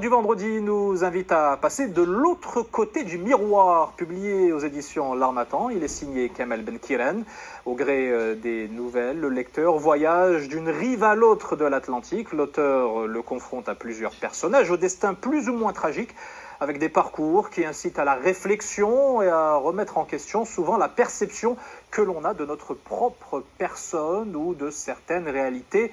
Du vendredi nous invite à passer de l'autre côté du miroir, publié aux éditions L'Harmattan. Il est signé Kamel Benkiren. Au gré des nouvelles, le lecteur voyage d'une rive à l'autre de l'Atlantique. L'auteur le confronte à plusieurs personnages au destin plus ou moins tragique, avec des parcours qui incitent à la réflexion et à remettre en question souvent la perception que l'on a de notre propre personne ou de certaines réalités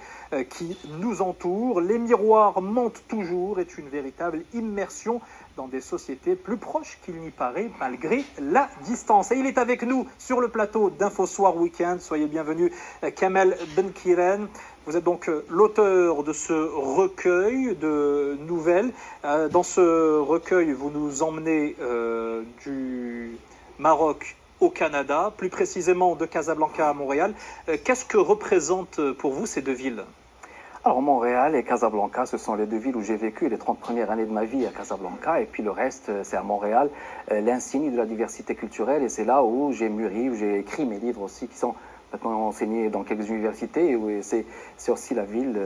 qui nous entourent. Les miroirs mentent toujours est une véritable immersion dans des sociétés plus proches qu'il n'y paraît malgré la distance. Et il est avec nous sur le plateau d'Infosoir Weekend. Soyez bienvenus, Kamel Benkiren. Vous êtes donc l'auteur de ce recueil de nouvelles. Dans ce recueil, vous nous emmenez du Maroc au Canada, plus précisément de Casablanca à Montréal. Qu'est-ce que représentent pour vous ces deux villes ? Alors Montréal et Casablanca, ce sont les deux villes où j'ai vécu les 30 premières années de ma vie à Casablanca, et puis le reste, c'est à Montréal, l'insigne de la diversité culturelle, et c'est là où j'ai mûri, où j'ai écrit mes livres aussi, qui sont maintenant enseignés dans quelques universités, et c'est aussi la ville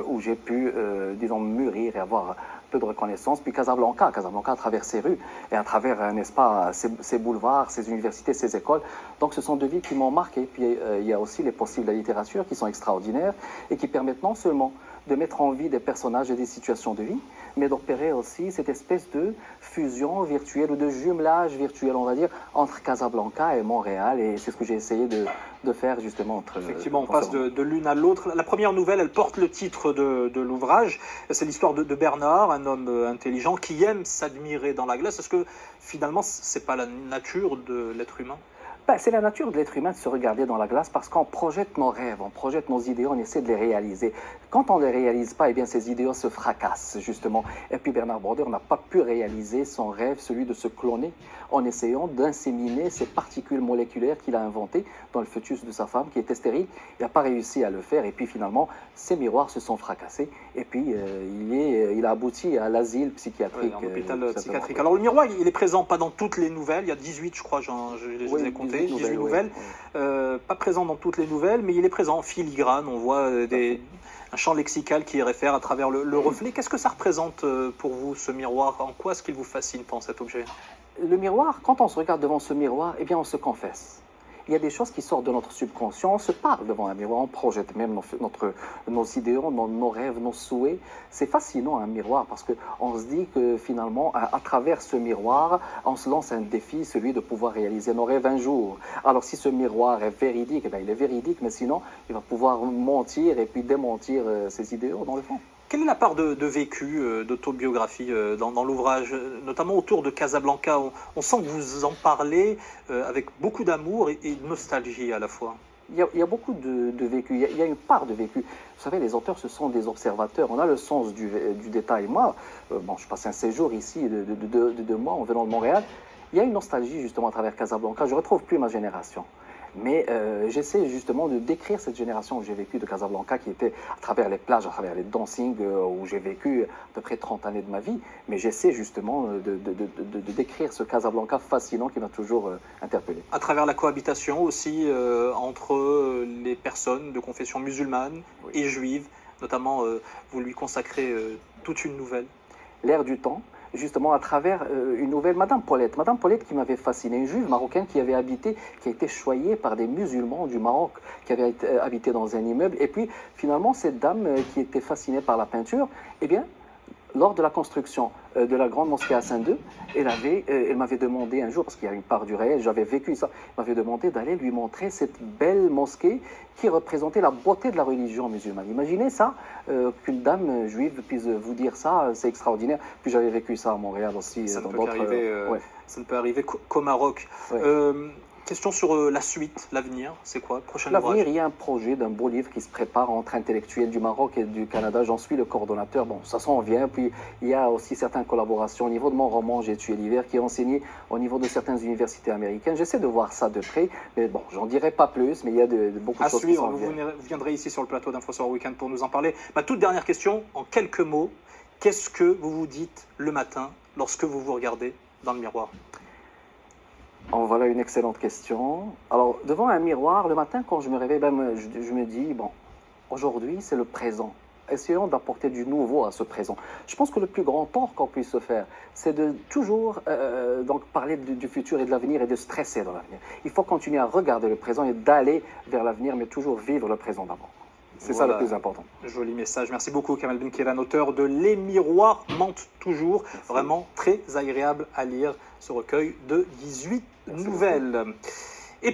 où j'ai pu, disons, mûrir et avoir peu de reconnaissance. Puis Casablanca à travers ses rues et à travers, n'est-ce pas, ses boulevards, ses universités, ses écoles. Donc ce sont deux villes qui m'ont marqué. Puis il y a aussi les possibles de la littérature qui sont extraordinaires et qui permettent non seulement de mettre en vie des personnages et des situations de vie, mais d'opérer aussi cette espèce de fusion virtuelle ou de jumelage virtuel, on va dire, entre Casablanca et Montréal. Et c'est ce que j'ai essayé de faire justement. Effectivement, on passe de l'une à l'autre. La première nouvelle, elle porte le titre de l'ouvrage. C'est l'histoire de Bernard, un homme intelligent qui aime s'admirer dans la glace. Est-ce que finalement, c'est pas la nature de l'être humain ? C'est la nature de l'être humain de se regarder dans la glace parce qu'on projette nos rêves, on projette nos idéaux, on essaie de les réaliser. Quand on ne les réalise pas, eh bien ces idéaux se fracassent justement. Et puis Bernard Brodeur n'a pas pu réaliser son rêve, celui de se cloner, en essayant d'inséminer ces particules moléculaires qu'il a inventées dans le fœtus de sa femme qui était stérile. Il n'a pas réussi à le faire et puis finalement ces miroirs se sont fracassés et puis il a abouti à l'asile psychiatrique. Oui, en hôpital psychiatrique. Alors le miroir, il est présent pas dans toutes les nouvelles, il y a 18 je crois, je les ai comptées. 18 nouvelles, pas présent dans toutes les nouvelles, mais il est présent en filigrane. On voit un champ lexical qui réfère à travers le reflet. Qu'est-ce que ça représente pour vous, ce miroir ? En quoi est-ce qu'il vous fascine tant cet objet ? Le miroir, quand on se regarde devant ce miroir, eh bien on se confesse. Il y a des choses qui sortent de notre subconscient, on se parle devant un miroir, on projette même nos idéaux, nos rêves, nos souhaits. C'est fascinant un miroir parce qu'on se dit que finalement, à travers ce miroir, on se lance un défi, celui de pouvoir réaliser nos rêves un jour. Alors si ce miroir est véridique, eh bien, il est véridique, mais sinon, il va pouvoir mentir et puis démentir ses idéaux dans le fond. Quelle est la part de vécu, d'autobiographie dans l'ouvrage, notamment autour de Casablanca ? On sent que vous en parlez avec beaucoup d'amour et de nostalgie à la fois. Il y a beaucoup de vécu, il y a une part de vécu. Vous savez, les auteurs, ce sont des observateurs. On a le sens du détail. Moi, je passe un séjour ici de 2 mois en venant de Montréal. Il y a une nostalgie justement à travers Casablanca. Je ne retrouve plus ma génération. Mais j'essaie justement de décrire cette génération que j'ai vécue de Casablanca, qui était à travers les plages, à travers les dancings, où j'ai vécu à peu près 30 années de ma vie. Mais j'essaie justement de décrire ce Casablanca fascinant qui m'a toujours interpellé. À travers la cohabitation aussi entre les personnes de confession musulmane et juive, notamment vous lui consacrez toute une nouvelle. L'air du temps. Justement à travers une nouvelle, Madame Paulette qui m'avait fasciné, une juive marocaine qui avait habité, qui a été choyée par des musulmans du Maroc, qui avait habité dans un immeuble, et puis finalement cette dame qui était fascinée par la peinture, eh bien, lors de la construction de la grande mosquée à Saint-Denis, elle m'avait demandé un jour, parce qu'il y a une part du réel, j'avais vécu ça, elle m'avait demandé d'aller lui montrer cette belle mosquée qui représentait la beauté de la religion musulmane. Imaginez ça, qu'une dame juive puisse vous dire ça, c'est extraordinaire. Puis j'avais vécu ça à Montréal aussi. Ça ne peut arriver qu'au Maroc. Ouais. Question sur la suite, l'avenir, c'est quoi ? Prochain L'avenir, ouvrage ? il y a un projet d'un beau livre qui se prépare entre intellectuels du Maroc et du Canada. J'en suis le coordonnateur. Bon, ça s'en vient. Puis il y a aussi certaines collaborations au niveau de mon roman J'ai tué l'hiver qui est enseigné au niveau de certaines universités américaines. J'essaie de voir ça de près. Mais bon, j'en dirai pas plus, mais il y a beaucoup de choses qui s'en viennent. Vous viendrez ici sur le plateau d'Infosoir Weekend pour nous en parler. Ma toute dernière question, en quelques mots, qu'est-ce que vous vous dites le matin lorsque vous vous regardez dans le miroir ? Oh, voilà une excellente question. Alors, devant un miroir, le matin, quand je me réveille, je me dis, bon, aujourd'hui, c'est le présent. essayons d'apporter du nouveau à ce présent. Je pense que le plus grand tort qu'on puisse se faire, c'est de toujours donc parler du futur et de l'avenir et de stresser dans l'avenir. Il faut continuer à regarder le présent et d'aller vers l'avenir, mais toujours vivre le présent d'abord. C'est ça le plus important. Joli message. Merci beaucoup, Kamel Benkiran, auteur de Les miroirs mentent toujours. Vraiment très agréable à lire ce recueil de 18 nouvelles.